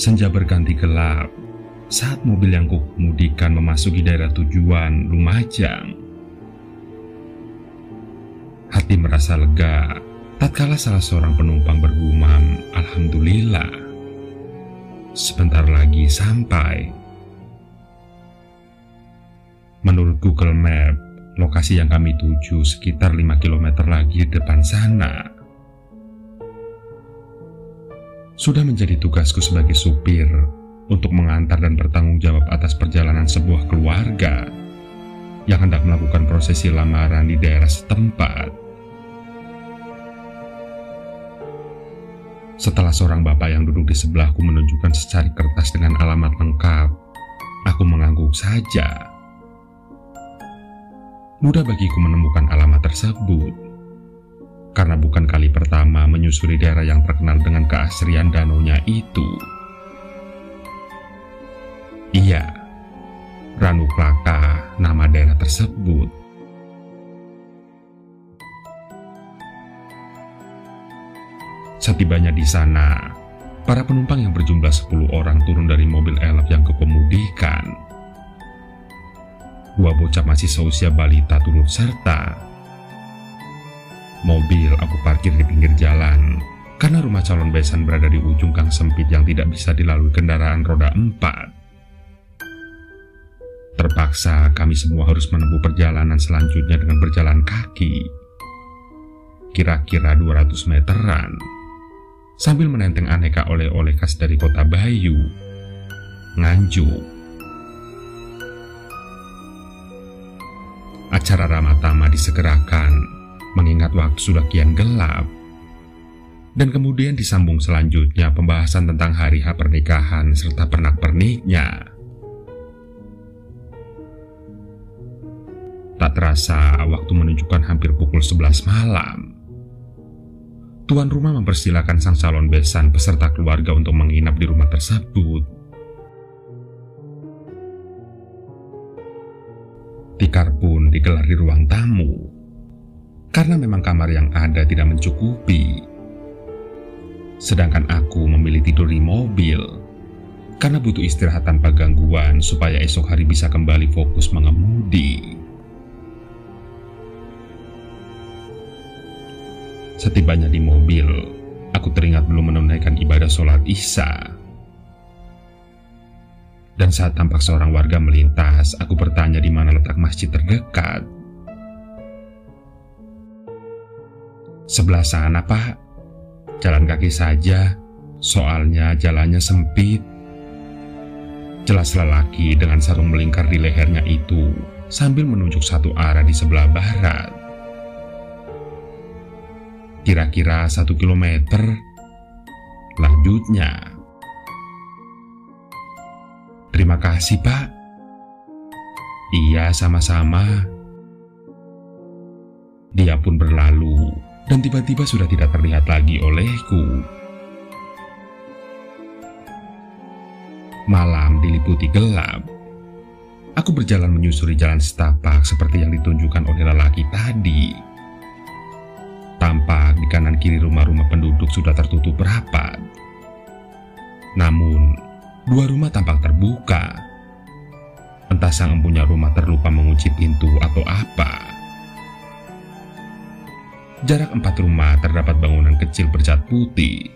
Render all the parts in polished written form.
Senja berganti gelap saat mobil yang kukemudikan memasuki daerah tujuan Lumajang. Hati merasa lega tatkala salah seorang penumpang bergumam, "Alhamdulillah, sebentar lagi sampai." Menurut Google Map, lokasi yang kami tuju sekitar 5 km lagi di depan sana. Sudah menjadi tugasku sebagai supir untuk mengantar dan bertanggung jawab atas perjalanan sebuah keluarga yang hendak melakukan prosesi lamaran di daerah setempat. Setelah seorang bapak yang duduk di sebelahku menunjukkan secari kertas dengan alamat lengkap, aku mengangguk saja. Mudah bagiku menemukan alamat tersebut, karena bukan kali pertama menyusuri daerah yang terkenal dengan keasrian danaunya itu. Iya, Ranuklaka nama daerah tersebut. Setibanya di sana, para penumpang yang berjumlah 10 orang turun dari mobil elf yang kukemudikan. 2 bocah masih seusia balita turut serta. Mobil aku parkir di pinggir jalan karena rumah calon besan berada di ujung gang sempit yang tidak bisa dilalui kendaraan roda 4. Terpaksa kami semua harus menempuh perjalanan selanjutnya dengan berjalan kaki, kira-kira 200 meteran, sambil menenteng aneka oleh-oleh khas dari kota Bayu, Nganjuk. Acara Ramatama disegerakan mengingat waktu sudah kian gelap, dan kemudian disambung selanjutnya pembahasan tentang hari H pernikahan serta pernak-perniknya. Tak terasa waktu menunjukkan hampir pukul 11 malam. Tuan rumah mempersilakan sang calon besan beserta keluarga untuk menginap di rumah tersebut. Tikar pun digelar di ruang tamu, karena memang kamar yang ada tidak mencukupi. Sedangkan aku memilih tidur di mobil, karena butuh istirahat tanpa gangguan supaya esok hari bisa kembali fokus mengemudi. Setibanya di mobil, aku teringat belum menunaikan ibadah sholat Isya. Dan saat tampak seorang warga melintas, aku bertanya di mana letak masjid terdekat. "Sebelah sana, Pak. Jalan kaki saja, soalnya jalannya sempit." Jelas lelaki dengan sarung melingkar di lehernya itu sambil menunjuk satu arah di sebelah barat. Kira-kira 1 kilometer. Lanjutnya. "Terima kasih, Pak." "Iya, sama-sama." Dia pun berlalu, dan tiba-tiba sudah tidak terlihat lagi olehku. Malam diliputi gelap. Aku berjalan menyusuri jalan setapak seperti yang ditunjukkan oleh lelaki tadi. Tampak di kanan kiri rumah-rumah penduduk sudah tertutup rapat. Namun, 2 rumah tampak terbuka. Entah sang empunya rumah terlupa mengunci pintu atau apa. Jarak 4 rumah terdapat bangunan kecil bercat putih.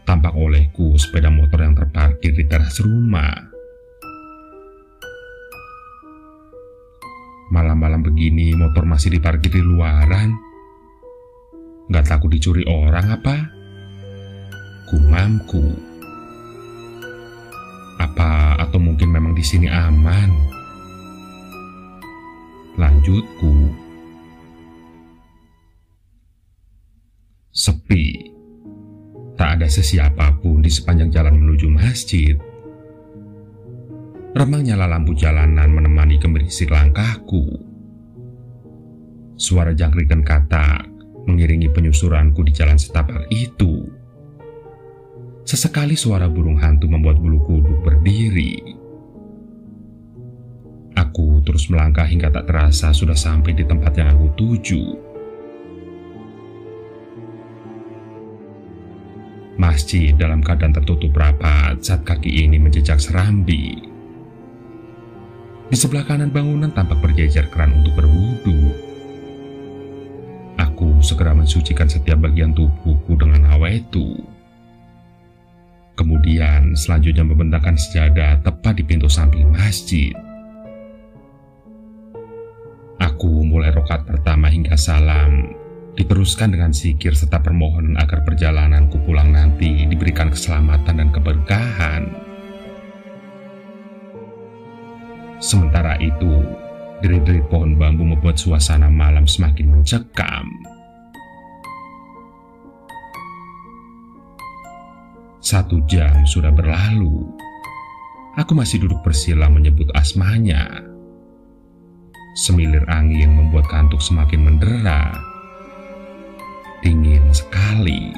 Tampak olehku sepeda motor yang terparkir di teras rumah. Malam-malam begini motor masih diparkir di luaran. Gak takut dicuri orang apa? Gumamku. Apa atau mungkin memang di sini aman? Lanjutku. Sepi. Tak ada sesiapapun di sepanjang jalan menuju masjid. Remang nyala lampu jalanan menemani gemerisik langkahku. Suara jangkrik dan katak mengiringi penyusuranku di jalan setapak itu. Sesekali suara burung hantu membuat bulu kuduk berdiri. Aku terus melangkah hingga tak terasa sudah sampai di tempat yang aku tuju. Masjid dalam keadaan tertutup rapat saat kaki ini menjejak serambi. Di sebelah kanan bangunan tampak berjejer keran untuk berwudu. Aku segera mensucikan setiap bagian tubuhku dengan hawetu. Kemudian selanjutnya membentangkan sejadah tepat di pintu samping masjid. Aku mulai rakaat pertama hingga salam, diteruskan dengan zikir serta permohonan agar perjalananku pulang nanti diberikan keselamatan dan keberkahan. Sementara itu, derit-derit pohon bambu membuat suasana malam semakin mencekam. 1 jam sudah berlalu. Aku masih duduk bersila menyebut asmanya. Semilir angin membuat kantuk semakin mendera. Dingin sekali.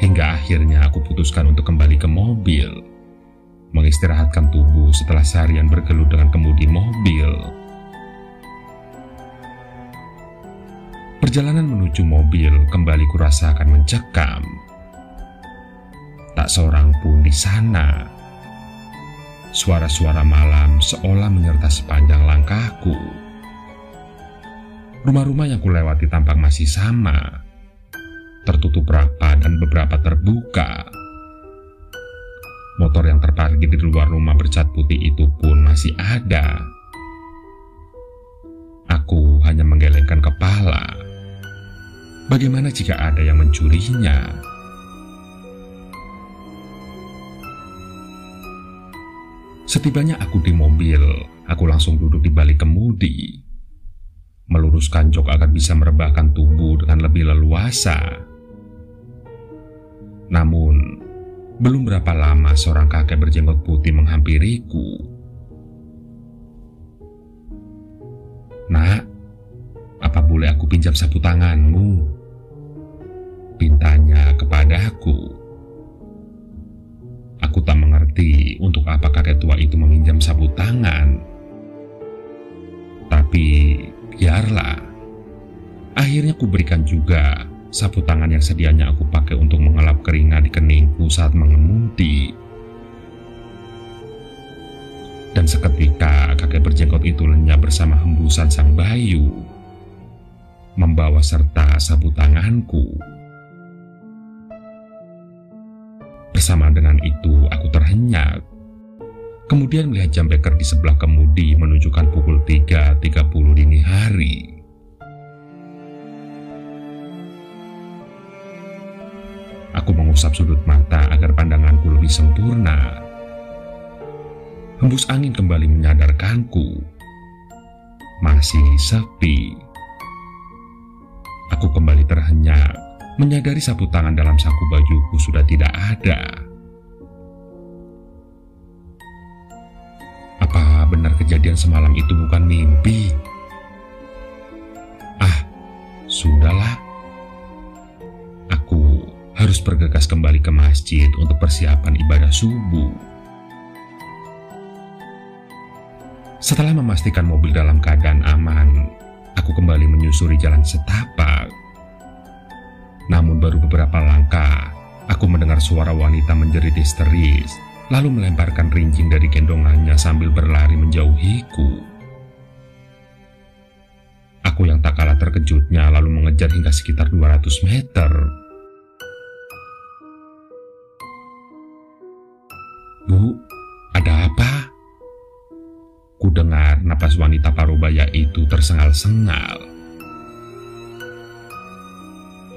Hingga akhirnya aku putuskan untuk kembali ke mobil, mengistirahatkan tubuh setelah seharian bergelut dengan kemudi mobil. Perjalanan menuju mobil kembali kurasakan mencekam. Tak seorang pun di sana. Suara-suara malam seolah menyertai sepanjang langkahku. Rumah-rumah yang kulewati tampak masih sama, tertutup rapat dan beberapa terbuka. Motor yang terparkir di luar rumah bercat putih itu pun masih ada. Aku hanya menggelengkan kepala. Bagaimana jika ada yang mencurinya? Setibanya aku di mobil, aku langsung duduk di balik kemudi, meluruskan jok agar bisa merebahkan tubuh dengan lebih leluasa. Namun, belum berapa lama seorang kakek berjenggot putih menghampiriku. "Nak, apa boleh aku pinjam sapu tanganmu?" pintanya kepadaku. Aku tak mengerti untuk apa kakek tua itu meminjam sapu tangan. Tapi biarlah. Akhirnya ku berikan juga sapu tangan yang sedianya aku pakai untuk mengelap keringat di keningku saat mengemudi. Dan seketika kakek berjenggot itu lenyap bersama hembusan sang bayu, membawa serta sapu tanganku. Bersama dengan itu aku terhenyak. Kemudian melihat jam beker di sebelah kemudi menunjukkan pukul 3.30 dini hari. Aku mengusap sudut mata agar pandanganku lebih sempurna. Hembus angin kembali menyadarkanku. Masih sepi. Aku kembali terhenyak, menyadari sapu tangan dalam saku bajuku sudah tidak ada. Apa benar kejadian semalam itu bukan mimpi? Sudahlah. Aku harus bergegas kembali ke masjid untuk persiapan ibadah subuh. Setelah memastikan mobil dalam keadaan aman, aku kembali menyusuri jalan setapak. Namun baru beberapa langkah, aku mendengar suara wanita menjerit histeris, lalu melemparkan rincing dari gendongannya sambil berlari menjauhiku. Aku yang tak kalah terkejutnya lalu mengejar hingga sekitar 200 meter. "Bu, ada apa?" Ku dengar napas wanita parubaya itu tersengal-sengal.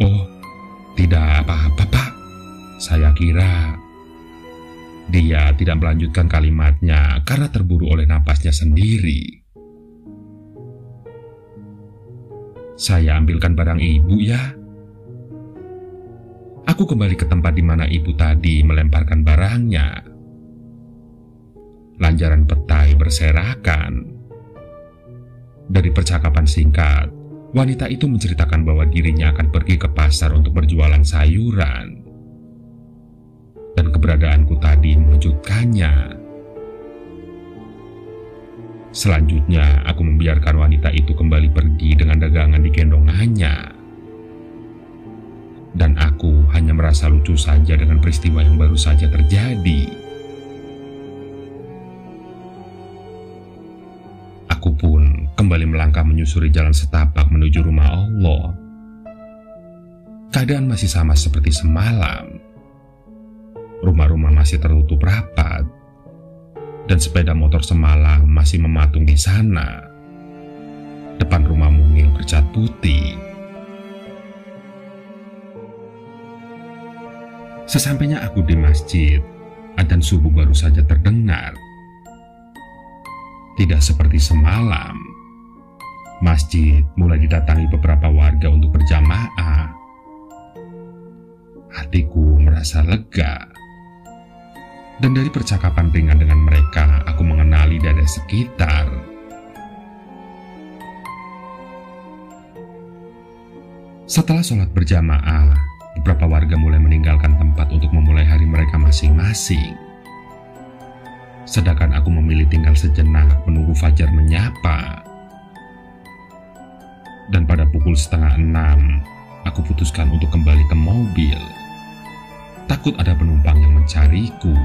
"Oh, tidak apa-apa, Pak. Saya kira..." Dia tidak melanjutkan kalimatnya karena terburu oleh napasnya sendiri. "Saya ambilkan barang ibu ya." Aku kembali ke tempat di mana ibu tadi melemparkan barangnya. Lanjaran petai berserakan. Dari percakapan singkat, wanita itu menceritakan bahwa dirinya akan pergi ke pasar untuk berjualan sayuran. Dan keberadaanku tadi mengejutkannya. Selanjutnya, aku membiarkan wanita itu kembali pergi dengan dagangan di gendongannya. dan aku hanya merasa lucu saja dengan peristiwa yang baru saja terjadi. Aku pun kembali melangkah menyusuri jalan setapak menuju rumah Allah. Keadaan masih sama seperti semalam. Rumah-rumah masih tertutup rapat, dan sepeda motor semalam masih mematung di sana. Depan rumah mungil bercat putih. Sesampainya aku di masjid, adzan subuh baru saja terdengar. Tidak seperti semalam, masjid mulai didatangi beberapa warga untuk berjamaah. Hatiku merasa lega. Dan dari percakapan ringan dengan mereka, aku mengenali daerah sekitar. Setelah sholat berjamaah, beberapa warga mulai meninggalkan tempat untuk memulai hari mereka masing-masing. Sedangkan aku memilih tinggal sejenak menunggu fajar menyapa. Dan pada pukul 5:30, aku putuskan untuk kembali ke mobil. Takut ada penumpang yang mencariku.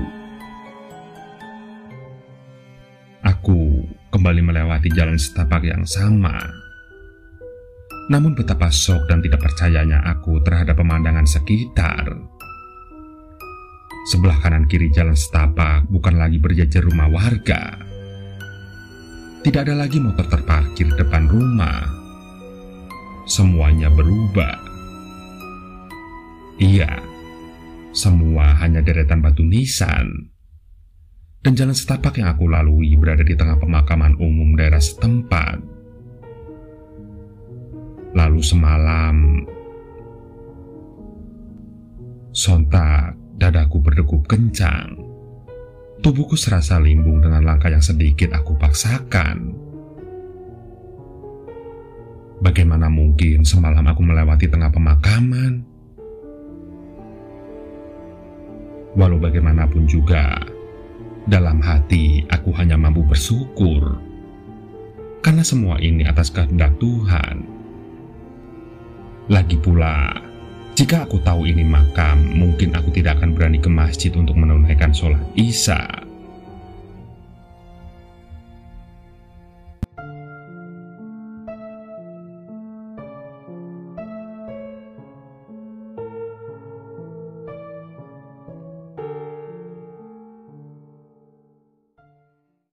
Aku kembali melewati jalan setapak yang sama. Namun betapa syok dan tidak percayanya aku terhadap pemandangan sekitar. Sebelah kanan kiri jalan setapak bukan lagi berjejer rumah warga. Tidak ada lagi motor terparkir depan rumah. Semuanya berubah. Iya, semua hanya deretan batu nisan. Dan jalan setapak yang aku lalui berada di tengah pemakaman umum daerah setempat. Lalu semalam, sontak dadaku berdegup kencang. Tubuhku serasa limbung dengan langkah yang sedikit aku paksakan. Bagaimana mungkin semalam aku melewati tengah pemakaman? Walau bagaimanapun juga, dalam hati aku hanya mampu bersyukur. Karena semua ini atas kehendak Tuhan. Lagi pula, jika aku tahu ini makam, mungkin aku tidak akan berani ke masjid untuk menunaikan sholat Isya.